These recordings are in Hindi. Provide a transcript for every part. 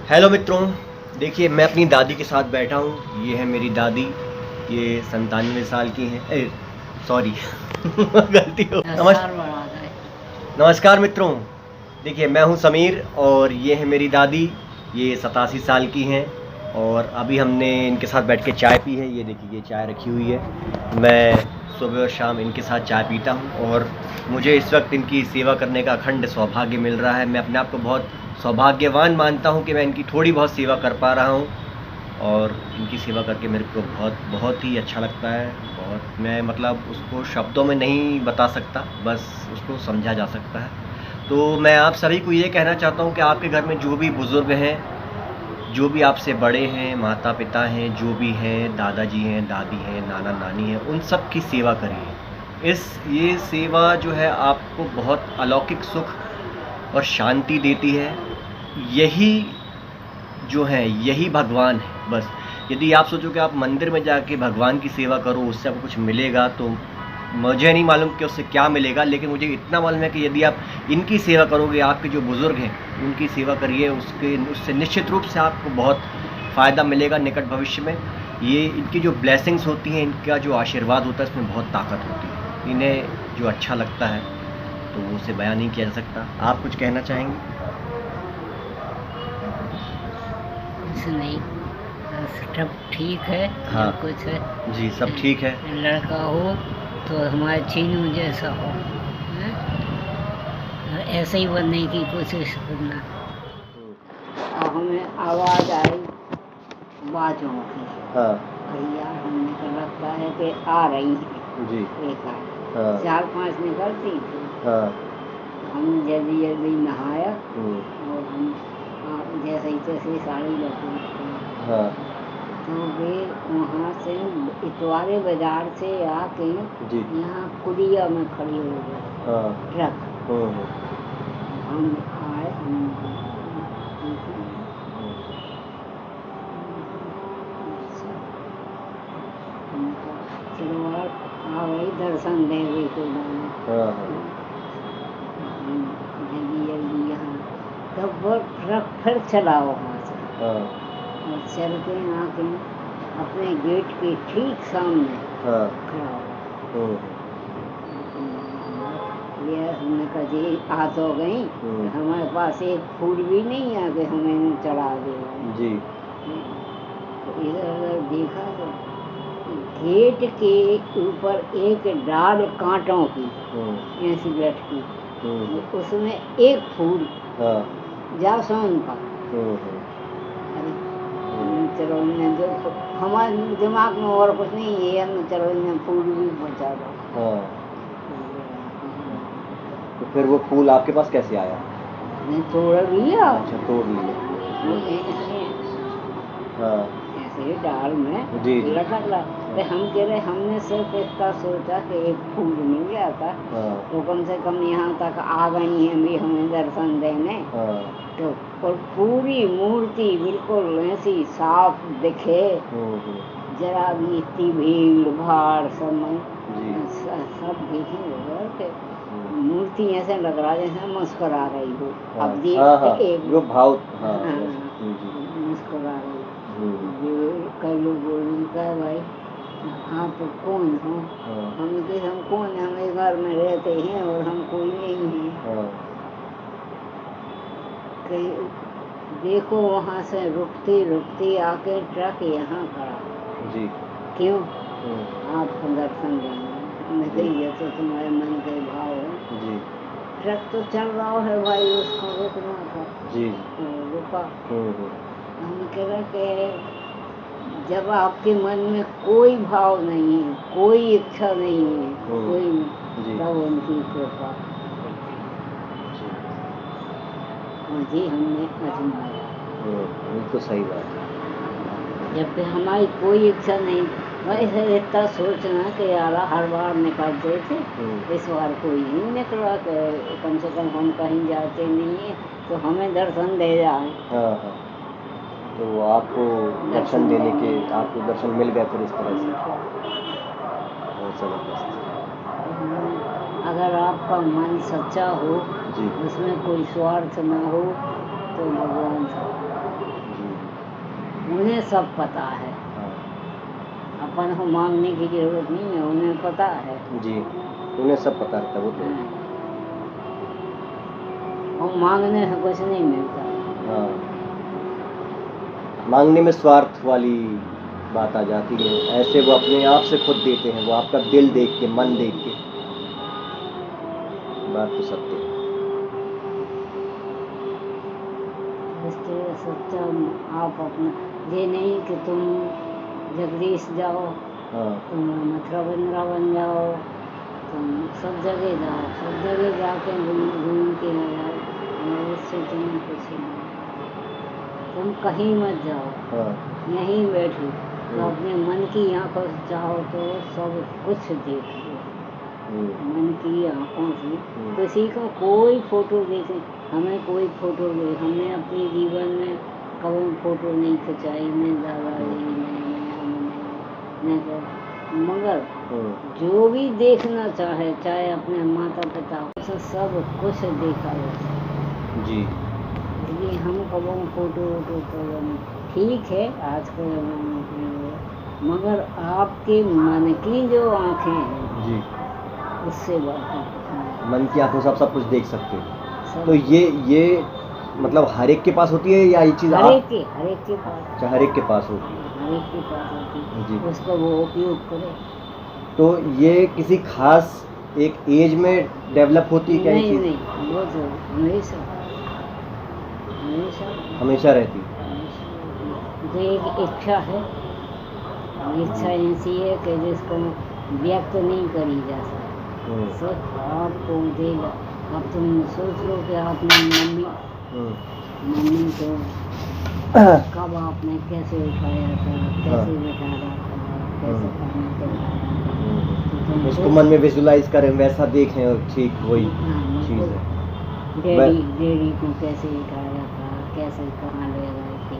हेलो मित्रों, देखिए मैं अपनी दादी के साथ बैठा हूँ। ये है मेरी दादी। ये 97 साल की हैं। सॉरी गलती हो। नमस्कार मित्रों। देखिए मैं हूँ समीर और ये है मेरी दादी। ये 87 साल की हैं और अभी हमने इनके साथ बैठ के चाय पी है। ये देखिए ये चाय रखी हुई है। मैं सुबह और शाम इनके साथ चाय पीता हूँ और मुझे इस वक्त इनकी सेवा करने का अखंड सौभाग्य मिल रहा है। मैं अपने आप को बहुत सौभाग्यवान मानता हूँ कि मैं इनकी थोड़ी बहुत सेवा कर पा रहा हूँ और इनकी सेवा करके मेरे को बहुत बहुत ही अच्छा लगता है। बहुत मैं मतलब उसको शब्दों में नहीं बता सकता, बस उसको समझा जा सकता है। तो मैं आप सभी को ये कहना चाहता हूँ कि आपके घर में जो भी बुज़ुर्ग हैं, जो भी आपसे बड़े हैं, माता पिता हैं, जो भी हैं, दादाजी हैं, दादी हैं, नाना नानी हैं, उन सब की सेवा करिए। ये सेवा जो है आपको बहुत अलौकिक सुख और शांति देती है। यही जो है यही भगवान है बस। यदि आप सोचो कि आप मंदिर में जाके भगवान की सेवा करो, उससे आपको कुछ मिलेगा, तो मुझे नहीं मालूम कि उससे क्या मिलेगा, लेकिन मुझे इतना मालूम है कि यदि आप इनकी सेवा करोगे, आपके जो बुज़ुर्ग हैं उनकी सेवा करिए, उससे निश्चित रूप से आपको बहुत फ़ायदा मिलेगा निकट भविष्य में। ये इनकी जो ब्लेसिंग्स होती हैं, इनका जो आशीर्वाद होता है, इसमें बहुत ताकत होती है। इन्हें जो अच्छा लगता है तो उसे बयान नहीं किया जा सकता। आप कुछ कहना चाहेंगे? कुछ नहीं, सब ठीक है। हाँ। जो कुछ है जी, सब ठीक है। लड़का हो तो हमारे चीनू जैसा हो, हैं? और ऐसे ही बनने की कोशिश करना। अब हमें आवाज़ आई बाजों की। हाँ। भैया हमने को लगता है कि आ रही हैं। जी। एक आए, हाँ। 4-5 निकलती थी। हाँ। हम जल्दी जल्दी नहाया और हम जैसे ही तैसे साड़ी लपेट। हाँ। तो वे वहाँ से इतवारे बाजार से आके जी। यहाँ कुलिया में खड़ी हो गए। हाँ। ट्रक हम आए, शुरुआत आ गई दर्शन देवी को जाना। जल्दी जल्दी यहाँ तब वो ट्रक फिर चला वहाँ से और चल के आके अपने गेट के ठीक सामने खड़ा हो। ये हमने कहा जी आ तो गई, हमारे पास एक फूल भी नहीं है कि हमें चढ़ा दे जी। तो इधर उधर देखा तो गेट के ऊपर एक डाल कांटों की ऐसी लटकी, उसमें एक फूल जासौन का। चलो इन्हें जो हमारे दिमाग में और कुछ नहीं है, हमने चलो इन्हें फूल भी पहुँचा दो। तो फिर वो फूल आपके पास कैसे आया? नहीं तोड़ लिया। अच्छा, तोड़ लिया। हाँ। ऐसे डाल में जी। लटक रहा। तो हम कह रहे हमने सिर्फ इतना सोचा कि एक फूल मिल गया था तो कम से कम यहाँ तक आ गई हैं भी हमें दर्शन देने। तो और पूरी मूर्ति बिल्कुल ऐसी साफ दिखे, जरा भी इतनी भीड़ भाड़ समय सब देखेंगे मूर्ति ऐसे लग रहा जैसे मुस्कुरा रही हो। अब देख जो भाव मुस्कुरा रही। कई लोग बोल कहे भाई आप कौन हो? हम कहे हम कौन है, हम एक घर में रहते हैं और हम कोई नहीं है। देखो वहाँ से रुकती रुकती आके ट्रक यहाँ खड़ा जी। क्यों? आपको दर्शन देना। हमने कही है तो तुम्हारे मन के भाव है जी। ट्रक तो चल रहा है भाई, उसको रुकना था जी। रुका। हम कह रहे कि जब आपके मन में कोई भाव नहीं है, कोई इच्छा नहीं है, कोई तब उनकी कृपा जी हमने आजमाया। तो सही बात है। जबकि हमारी कोई इच्छा नहीं, वैसे इतना सोचना कि यार हर बार निकलते थे, इस बार कोई नहीं निकला कि कम से कम हम कहीं जाते नहीं हैं तो हमें दर्शन दे जाए। तो आपको दर्शन देने के आपको दर्शन मिल गए फिर इस तरह से। बहुत ज़बरदस्त। अगर आपका मन सच्चा हो जी, उसमें कोई स्वार्थ न हो तो भगवान सब, उन्हें सब पता है। हाँ अपन को मांगने की जरूरत नहीं है, उन्हें पता है जी, उन्हें सब पता रहता है वो तो। और मांगने से कुछ नहीं मिलता। हाँ, मांगने में स्वार्थ वाली बात आ जाती है। ऐसे वो अपने आप से खुद देते हैं, वो आपका दिल देख के, मन देख के। बात तो सत्य है। इसलिए सच्चा आप अपना ये नहीं कि तुम जगदीश जाओ, हाँ तुम मथुरा वृंदावन जाओ, तुम सब जगह जाओ, सब जगह जाके घूम के आ जाओ, और उससे तुम्हें कुछ नहीं। तुम कहीं मत जाओ, हाँ यहीं बैठो, तो अपने मन की आंखों से चाहो तो सब कुछ देख लो। मन की आंखों से किसी का कोई फोटो देखे, हमें कोई फोटो दे, हमने अपने जीवन में कभी फोटो नहीं खिंचाई, न दादाजी ने तो, मगर जो भी देखना चाहे, चाहे अपने माता पिता, उसे सब कुछ देखा जाता जी। इसलिए हम कभी फोटो वोटो तो ठीक है आज के ज़माने के, मगर आपके मन की जो आँखें हैं जी, उससे बात मन की आंखों से आप सब कुछ देख सकते हैं। सब तो ये मतलब हर एक के पास होती है या ये चीज़ हर आप? एक के पास, अच्छा, हर एक के पास होती है। हर एक के पास होती जी। है, उसका वो उपयोग करे। तो ये किसी खास एक एज में डेवलप होती है क्या ये नहीं चीज़? नहीं, वो तो हमेशा हमेशा हमेशा रहती है। तो एक इच्छा है, इच्छा ऐसी है कि जिसको व्यक्त नहीं करी जा सकती। सब आपको देगा। अब तुम सोच लो कि आपने मम्मी को कब आपने कैसे उठाया था, कैसे बिठाया था, कैसे खाना खिलाया, उसको मन में विजुलाइज करें, वैसा देखें, और ठीक वही चीज़ है। डैडी को कैसे उठाया था, कैसे कहाँ ले गए थे,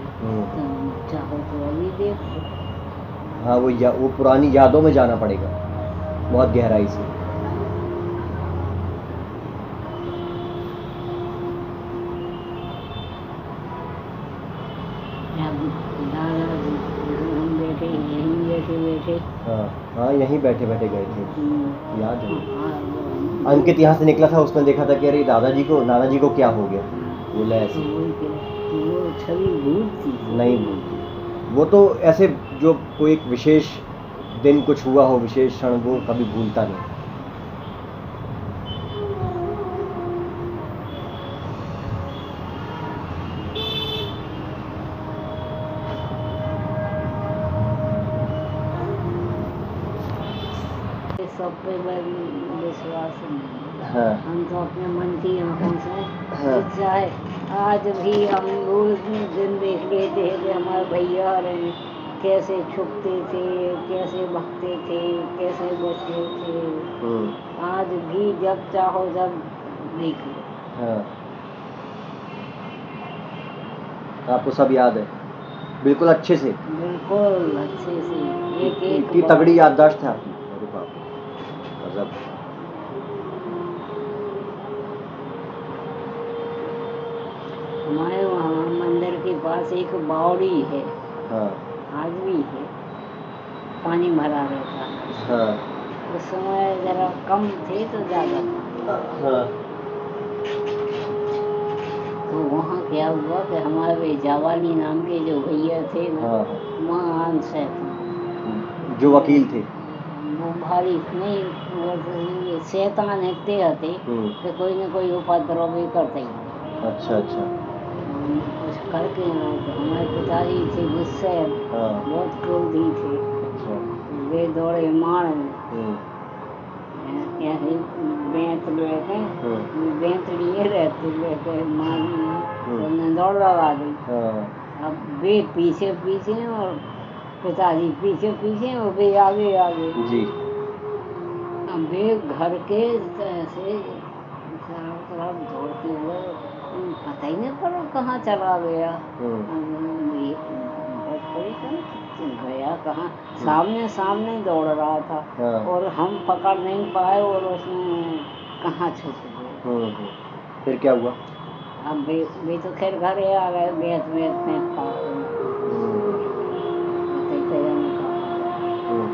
तुम चाहो तो अभी देख लो। हाँ, वो पुरानी यादों में जाना पड़ेगा बहुत गहराई से। दादाजी हम बैठे यहीं बैठे हाँ हाँ, यहीं बैठे बैठे गए थे, याद है। वो अंकित यहाँ से निकला था, उसने देखा था कि अरे नाना जी को क्या हो गया, बोला ऐसे। वो छवि भूलती नहीं भूलती वो तो, ऐसे जो कोई एक विशेष दिन कुछ हुआ हो, विशेष क्षण, वो कभी भूलता नहीं। सब पे विश्वास नहीं। हाँ हम तो अपने मन की आंखों से हाँ चाहे आज भी हम रोज दिन देख लेते हैं कि हमारे भैया रहे कैसे छुपते थे, कैसे भगते थे, कैसे बचते थे। आज भी जब चाहो जब देख लो। हाँ, आपको सब याद है बिल्कुल अच्छे से? बिल्कुल अच्छे से, एक इतनी बात। तगड़ी याददाश्त है आपकी, अरे बाप रे, गजब। हमारे वहाँ मंदिर के पास एक बावड़ी है, हाँ आज भी है, पानी भरा रहता है। हाँ उस समय जरा कम थे तो ज़्यादा था। हाँ। तो वहाँ क्या हुआ कि हमारे जावाली नाम के जो भैया थे ना, हाँ वहाँ अंश जो वकील थे, वो भारी नहीं, वो शैतान इतने आते कि कोई न कोई उपद्रव भी करते ही। अच्छा अच्छा। कुछ करके आए तो हमारे पिताजी थे गुस्से, बहुत क्रोधी थे। अच्छा। वे दौड़े मारने, ऐसे बेंत बैठे, बेंत लिए रहते बैठे मारने, तो उन्हें दौड़ लगा दी। अब वे पीछे पीछे और पिताजी पीछे पीछे और वे आगे आगे जी। अब वे घर के से चारों तरफ दौड़ते हुए, पता ही नहीं पड़ा कहाँ चला गया। बहुत परेशान गया कहाँ, सामने सामने दौड़ रहा था और हम पकड़ नहीं पाए और उसमें कहाँ छुप गए। फिर क्या हुआ? अब भी तो खैर घरे आ गए बेहद में खा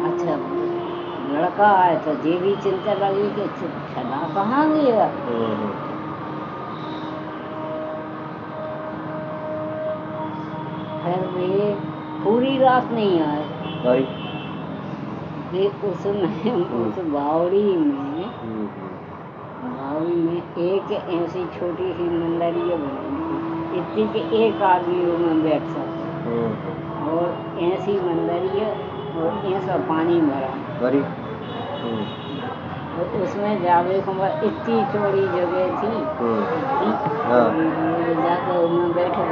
अच्छा लड़का आया तो ये भी चिंता लगी कि चला कहाँ गया। फिर भी पूरी रात नहीं आए। उसमें उस बावड़ी में एक ऐसी छोटी सी मंदिरिया बनी इतनी कि एक आदमी उसमें बैठ सकता और ऐसी मंदिरिया और ऐसा पानी भरा और उसमें जावे को इतनी चौड़ी जगह थी जाकर उसमें बैठे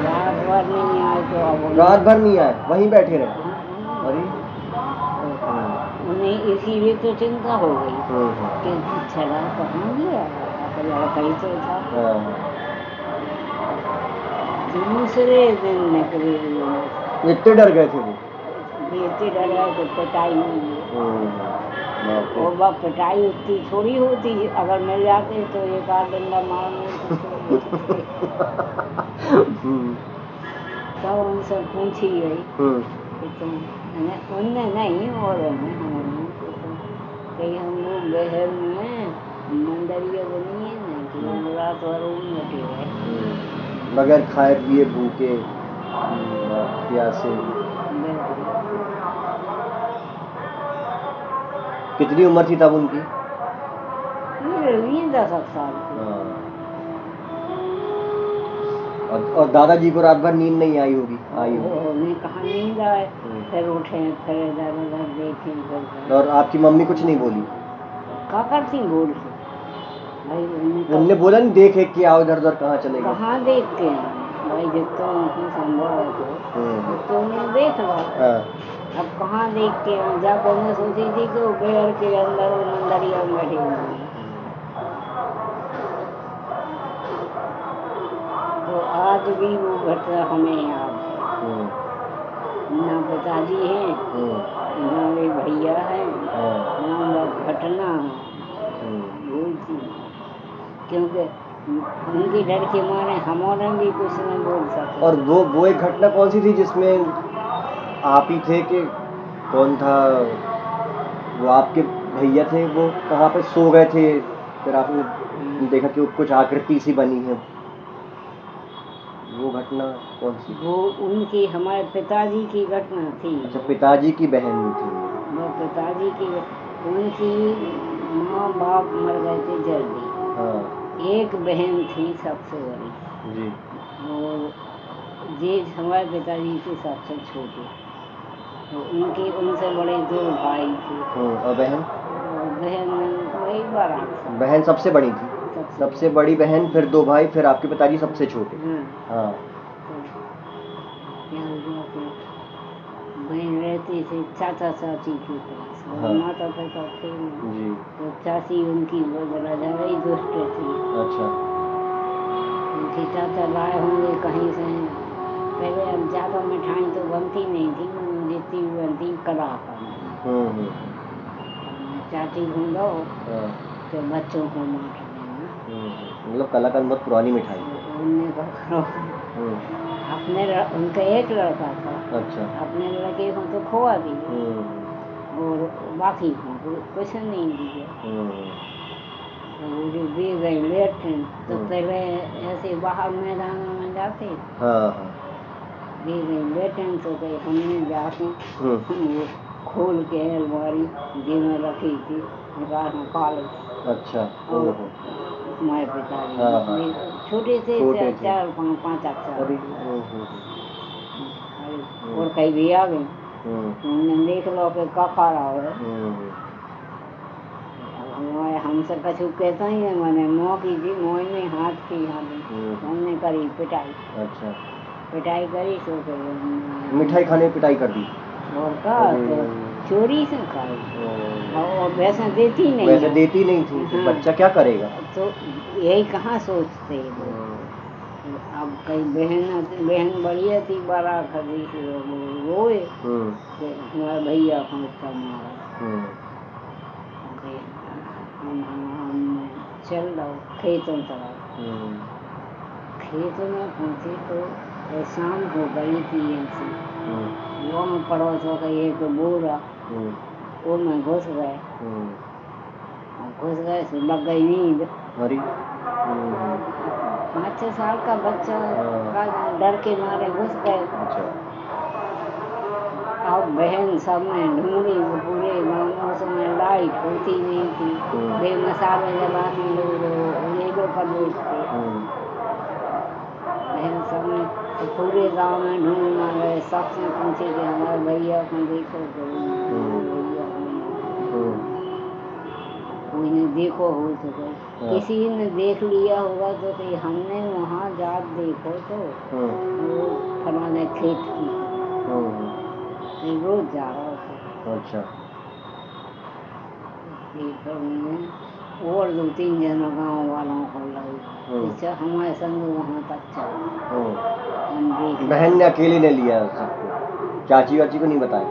रात भर नहीं आए तो अब रात भर नहीं आए वहीं बैठे रहे। उन्हें इसीलिए तो चिंता हो गई कि चला कहाँ गया लड़का ही तो था। दूसरे दिन निकले इतने डर गए थे वो इतने डर गए तो पिटाई हुई और वह पिटाई उतनी थोड़ी होती अगर मिल जाते तो एक आध डंडा मारने तब उनसे पूछी गई उनने नहीं और कहीं हम लोग बहर में मंदिरिया बनी है ना कि रात भर बैठे रहे बगैर खाए पिए भूखे प्यासे। कितनी उम्र थी तब उनकी? 10 साल और दादाजी को रात भर नींद नहीं आई होगी? आई होगी। उन्हें कहाँ नींद आए फिर उठे फिर इधर उधर देखे। और आपकी मम्मी कुछ नहीं बोली? क्या करती बोल भाई उनने बोला नहीं देखे कि आओ इधर उधर कहाँ चले गए? कहाँ देखते हैं भाई जितना उनको संभव है तो उन्हें देख लो। अब कहाँ देखते हैं जब उन्हें सोची थी कि वो बेर के अंदर मंदिरिया में बैठे हुए तो आज भी वो घटना हमें याद है। ना पिताजी हैं ना वे भैया हैं ना वो घटना बोलती क्योंकि उनकी डर के मारे हमारे भी कुछ नहीं बोल सकते। और वो एक घटना कौन सी थी जिसमें आप ही थे कि कौन था वो आपके भैया थे वो कहाँ पे सो गए थे फिर आपने देखा कि कुछ आकृति सी बनी है वो घटना कौन सी? वो उनकी हमारे पिताजी की घटना थी। अच्छा पिताजी की बहन थी वो पिताजी की उनकी माँ बाप मर गए थे जल्दी। एक बहन थी सबसे बड़ी जी और ये हमारे पिताजी के सबसे छोटे तो उनके उनसे बड़े 2 भाई थे। और बहन? बहन वही 12। बहन सबसे बड़ी थी? सबसे बड़ी बहन फिर 2 भाई फिर आपके पिताजी सबसे छोटे। हाँ बहन रहती थी चाचा चाची के पास और माता पिता थे जी तो चाची उनकी बड़ी दुष्ट थी। अच्छा उनके चाचा लाए होंगे कहीं से पहले अब ज़्यादा मिठाई तो बनती नहीं थी जितनी बनती कला का चाची ढूंढो तो बच्चों को मार देना मतलब कलाकंद बहुत पुरानी मिठाई अपने उनका एक लड़का था। अच्छा अपने लड़के को तो खोआ दिया और बाकी को कुछ नहीं दिया। वो जो दे गए लेट तो पहले ऐसे बाहर मैदान में जाते दे गए लेटन तो कहीं हमने जाके वो खोल के अलमारी जी में रखी थी निकाल। अच्छा हमारे पिताजी छोटे से 4-5 अक्षर और कहीं भी आ गए उन्होंने देख लो कि का रहा है हमसे कछु कहता ही है मैंने मुँह की थी मुँह में हाथ की हमने करी पिटाई। अच्छा पिटाई करी तो मिठाई खाने में पिटाई कर दी और का तो चोरी से खाई और वैसे देती नहीं थी तो बच्चा क्या करेगा तो यही कहाँ सोचते अब कई बहन बढ़िया थी 12 खड़ी रोए हमारे भैया को मारा हम चल रहा खेतों तरफ। खेतों में पहुँचे तो शाम हो गई थी ऐसी। वो में पड़ोसों का एक बोरा, वो में घुस गए। घुस गए तो लग गई नींद। 5-6 साल का बच्चा का डर के मारे घुस गए। अब बहन सब ने ढूंढी, वो पूरे गाँव में उस समय लाइट होती नहीं थी, बेमसाले जलाती लोग उजेलों पर देखते। बहन सब ने तो पूरे गाँव में ढूंढना गए, सबसे पूछे कि हमारे भैया को देखो, भैया कोई ने देखो हो तो कोई किसी ने देख लिया होगा तो हमने वहाँ जात देखो तो वो फलाने खेत की रोज जा रहा था। अच्छा। और 2-3 जनों गाँव वालों को लगी, अच्छा हमारे संग वहाँ तक चलो। बहन ने अकेले ने लिया सबको, चाची वाची को नहीं बताया?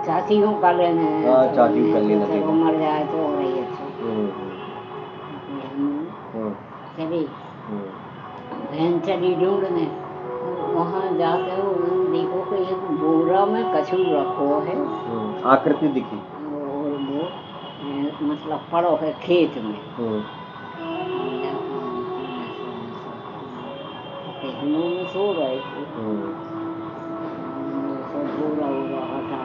चाची को कर लेने, चाची को कर लेना, चलो मर जाए तो हो रही अच्छा। चली बहन चली ढूंढने, वहाँ जाते हो देखो कि एक बोरा में कछू रखो है, आकृति दिखी और वो मतलब पड़ो है खेत में। हम में सो रहे थे, सब बोरा होगा हटा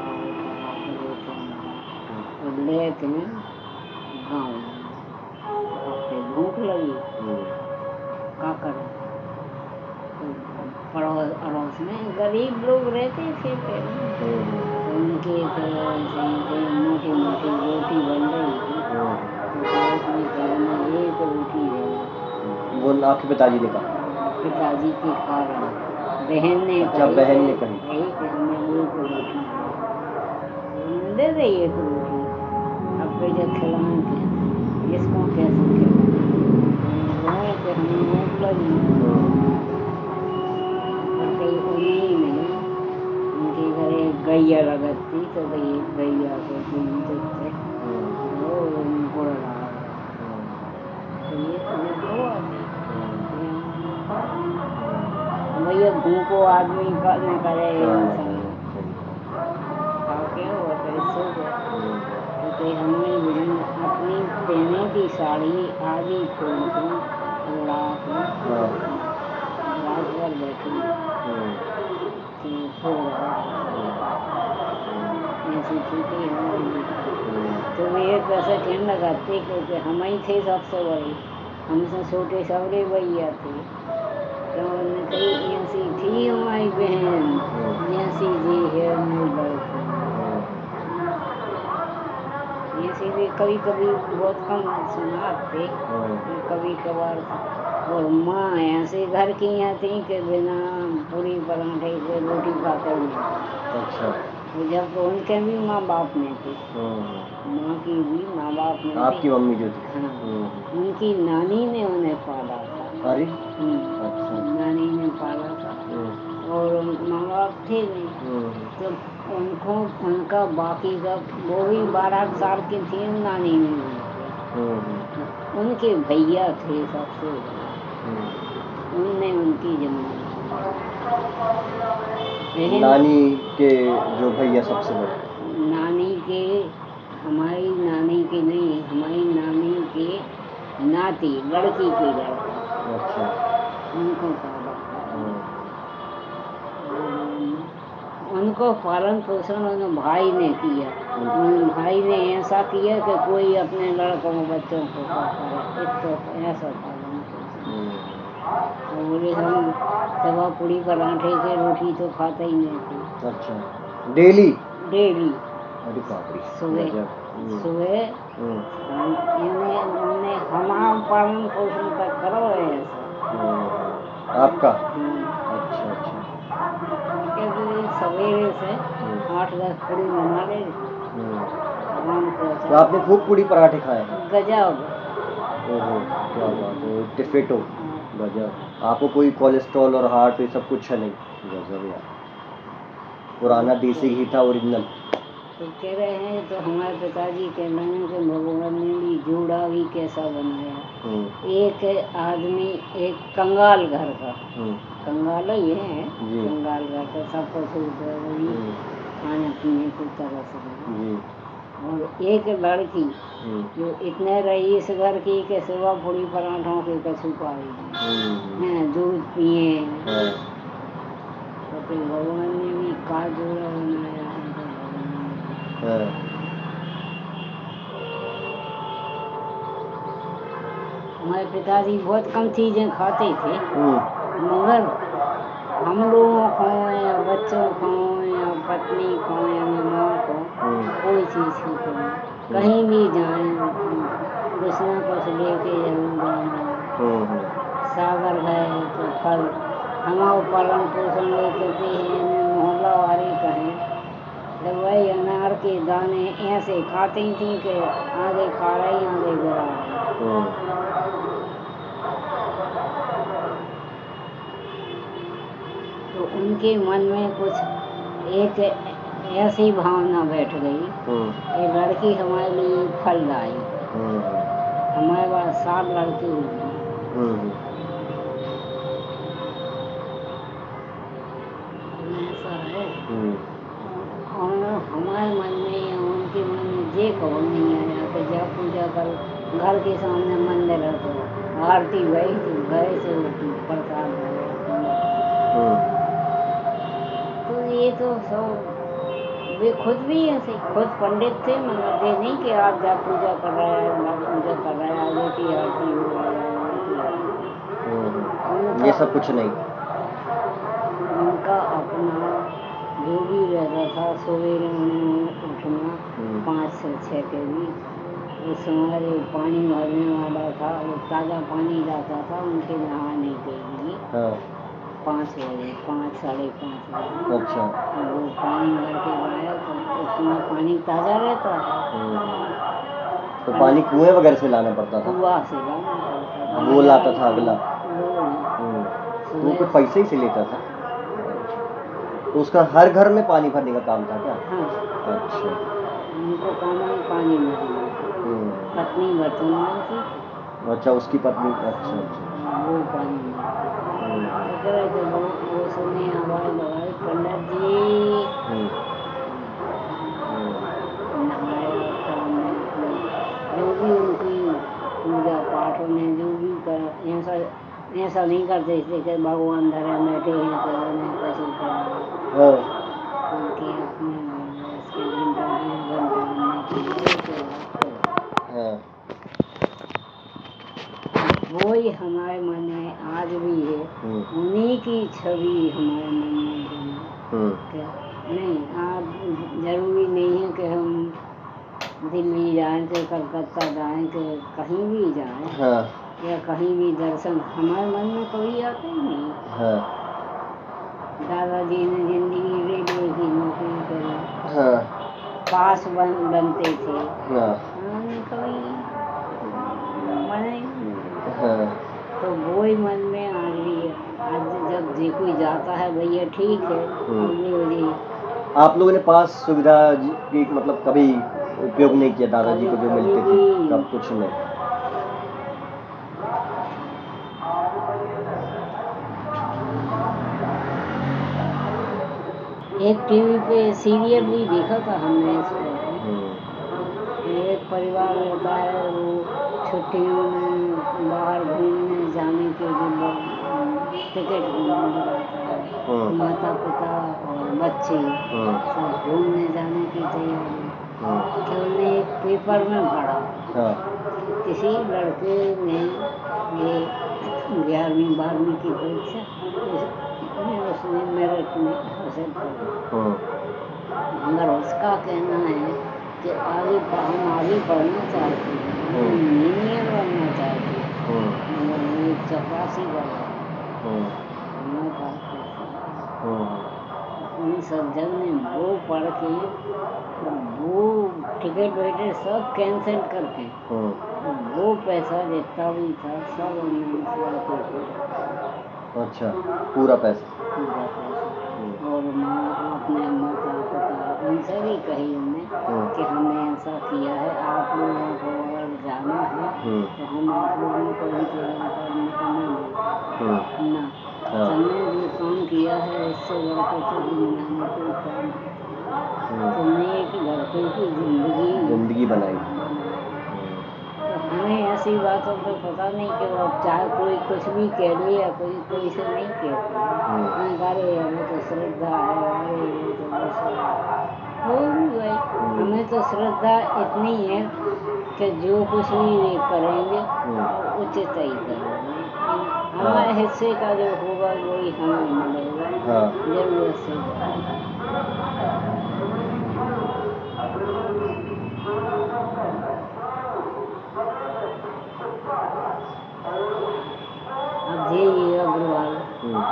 लेके गाँव भूख लगी, क्या करें? पड़ोस अड़ोस में गरीब लोग रहते थे पहले, उनके मोटी मोटी रोटी बन रही थी, तो एक रोटी है वो आपके पिताजी ने कहा? पिताजी के कारण बहन ने कही, बहन ने कही हमें एक रोटी दे दे, एक रोटी अब कोई जब खिलाएं इसको कैसे खिलाएं कि हमें भूख लगी। उन्हीं में उनके घर एक गैया लगती तो गैया को घूमते थे वो गुड़ रहा तो ये भैया भूखो आदमी न करे खाके वो सो गए। तो हमने बहन अपनी पहने की साड़ी आधी खोल के रात भर बैठी ऐसी ठीक है। तो वे कैसे कहने लगाते क्योंकि हम ही थे सबसे बड़े, हमसे छोटे सबरे भैया थे, तो उन्होंने कही ऐसी थी हमारी बहन जैसी जी है ऐसी भी कभी कभी बहुत कम सुनाते, कभी कभार। और माँ ऐसे घर की यहाँ थी कि बिना पूरी पराठे के रोटी खाते नहीं। अच्छा। तो जब तो उनके भी माँ बाप में थे, माँ की भी माँ बाप में, आपकी मम्मी जो थी? हाँ, उनकी नानी ने उन्हें पाला था। अरे अच्छा। नानी ने पाला था और माँ बाप थे नहीं, तो उनको उनका बाकी का वो भी 12 साल के थे, नानी ने उनके भैया थे सबसे, उनने उनकी जमीन। नानी के जो भैया सबसे बड़े? नानी के, हमारी नानी के नहीं, हमारी नानी के नाती लड़की के लड़का। अच्छा। उनको पाला, उनको पालन पोषण उन भाई ने किया। उन भाई ने ऐसा किया कि कोई अपने लड़कों बच्चों को ऐसा पालन पोषण। तो बोले हम सवा पूरी पराठे के रोटी तो खाते ही नहीं थे। अच्छा। डेली? डेली। अरे बाप रे। सुबह इन्हें हमारा पालन पोषण तक करो ऐसा। आपका? अच्छा अच्छा। क्योंकि सवेरे से 8-10 पूरी बना ले। तो आपने खूब पूरी पराठे खाए? गजब। ओहो क्या बात है, इतने फिट हो। गजब। आपको कोई कोलेस्ट्रॉल और हार्ट ये सब कुछ है नहीं? गजब यार, पुराना देसी घी था ओरिजिनल। तो कह रहे हैं, तो हमारे पिताजी कह रहे हैं कि भगवान ने भी जोड़ा भी कैसा बनाया। एक आदमी, एक कंगाल घर का, कंगाल ही है, कंगाल घर का, सब कुछ खाने पीने को तरस रहे, और एक लड़की जो इतने रईस घर की के सुबह पूरी पराठों के कछु पाई, दूध पिए, तो फिर भगवान ने भी का जोड़ा बनाया है। हमारे पिताजी बहुत कम चीजें खाते थे, मगर हम लोगों को या बच्चों को या पत्नी को या माँ को कोई चीज की कमी, कहीं भी जाए कुछ ना कुछ लेके जरूर जाना। सागर गए तो फल, हमारा पालन पोषण लेते थे, मोहल्ला वाले कहें जब वही अनार के दाने ऐसे खाती थी कि आगे खा रही आगे गिरा रही। तो उनके मन में कुछ एक ऐसी भावना बैठ गई, ये लड़की हमारे लिए फल लाई, हमारे पास 7 लड़की हुई, ऐसा है। और हमारे मन में या उनके मन में ये कौन नहीं आया कि जब पूजा करो, घर के सामने मंदिर है तो आरती गई तो गए से प्रसाद तो ये तो सब वे खुद भी ऐसे खुद पंडित थे, मगर ये नहीं कि आप जब पूजा कर रहे हैं पूजा कर रहे हैं आगे की आरती हो रही है, ये सब कुछ नहीं। उनका अपना जो भी रहता था, सवेरे उठना 5 से 6 के बीच, उस समय जो पानी भरने वाला था वो ताज़ा पानी जाता था उनके नहाने के लिए, 5 बजे 5 साढ़े 5 बजे। अच्छा। वो पानी भर के लाया तो उसमें पानी ताज़ा रहता था, तो पानी कुएं वगैरह से लाना पड़ता था? कुआं से लाना पड़ता था, वो लाता था अगला, वो कुछ पैसे ही से लेता था। तो उसका हर घर में पानी भरने का काम था क्या? हाँ। अच्छा। उनको काम है पानी भरना, पत्नी बर्तन मांगती। अच्छा, उसकी पत्नी, अच्छा अच्छा, वो पानी तो वो सुने आवाज लगाई, पंडित जी नहाया, जो भी उनकी पूजा पाठ उन्हें जो भी कर, ऐसा नहीं करते थे कि भगवान धरे बैठे हैं तो उन्हें कैसे करना, उनके अपने इसके घंटा वो ही हमारे मन में आज भी है, उन्हीं की छवि हमारे मन में है। नहीं, आप जरूरी नहीं है कि हम दिल्ली जाएं कि कलकत्ता जाएं कि कहीं भी जाएं, या कहीं भी दर्शन हमारे मन में कभी आते ही नहीं। दादाजी ने जिंदगी रेलवे की नौकरी करी, पास बनते थे, कभी बने, तो वो ही मन में आज भी है। आज जब जे कोई जाता है भैया ठीक है, आप लोगों ने पास सुविधा की मतलब कभी उपयोग नहीं किया? दादाजी को जो मिलते थे तब कुछ नहीं? एक टीवी पे सीरियल भी देखा था हमने इसको, एक परिवार रहता है, वो छुट्टियों में बाहर घूमने जाने के लिए टिकट बनाता है, माता पिता और बच्चे सब घूमने जाने की तैयारी। तो हमने एक पेपर में पढ़ा, किसी लड़के ने ये 11वीं 12वीं की परीक्षा उसने मेरिट में हासिल किया, मगर उसका कहना है कि हम आगे पढ़ना चाहते हैं, इंजीनियर बनना चाहते हैं, मगर वो 84 का हमारे पास उन सब जन ने वो पढ़ के वो टिकट विकेट सब कैंसिल करके वो पैसा जितना भी था सब उन्होंने अच्छा, पूरा पैसा। पूरा पैसा। और मैं अपने माता पिता उनसे भी कही हमने कि हमने ऐसा किया है, आप लोगों को अगर जाना है तो हम आप लोगों को इंतजाम करने को नहीं देंगे ना। तुमने जो काम किया है इससे बढ़ के तो दुनिया में कोई काम नहीं। तुमने एक लड़के की जिंदगी बनाई। तो हमें ऐसी बातों पे पता नहीं कि वो चाहे कोई कुछ भी कह ले या कोई से नहीं कहता। अरे हमें तो श्रद्धा है, अरे ये तो बस हो भी भाई, हमें तो श्रद्धा इतनी है कि जो कुछ भी वे करेंगे उचित ही करेंगे। हमारे हिस्से का जो होगा वही हमें मिलेगा, जरूरत से ज़्यादा। अब ये अग्रवाल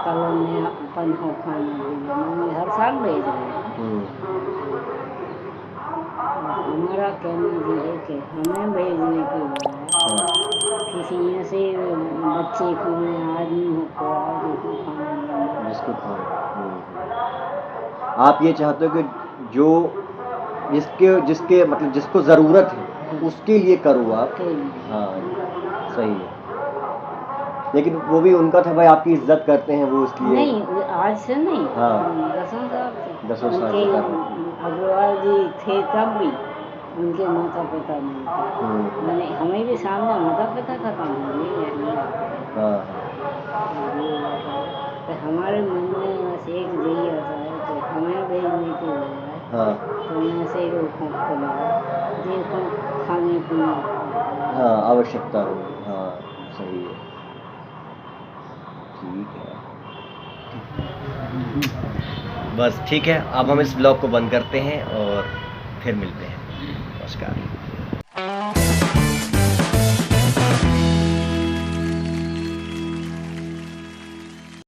कल ने अपन हो खाना भी हर साल भेज रहे हैं। हमारा कहना ये है कि हमें भेजने की बजाय किसी ऐसे बच्चे को आदमी को खाना जिसको आप ये चाहते हो कि जो जिसके मतलब जिसको ज़रूरत है उसके लिए करो आप। हाँ, सही है। लेकिन वो भी उनका था भाई, आपकी इज्जत करते हैं वो, इसलिए नहीं आज से नहीं। हाँ, 10 साल से अग्रवाल जी थे तब भी उनके माता पिता नहीं थे। मैंने हमें भी सामने माता पिता खत्म हो गए। तो हमारे मन में बस एक यही आता है कि हमें भेजने की बजाय तो मैं से देखो खाने पीने आवश्यकता हो। हाँ, सही है, ठीक है। बस ठीक है, अब हम इस ब्लॉग को बंद करते हैं और फिर मिलते हैं। नमस्कार।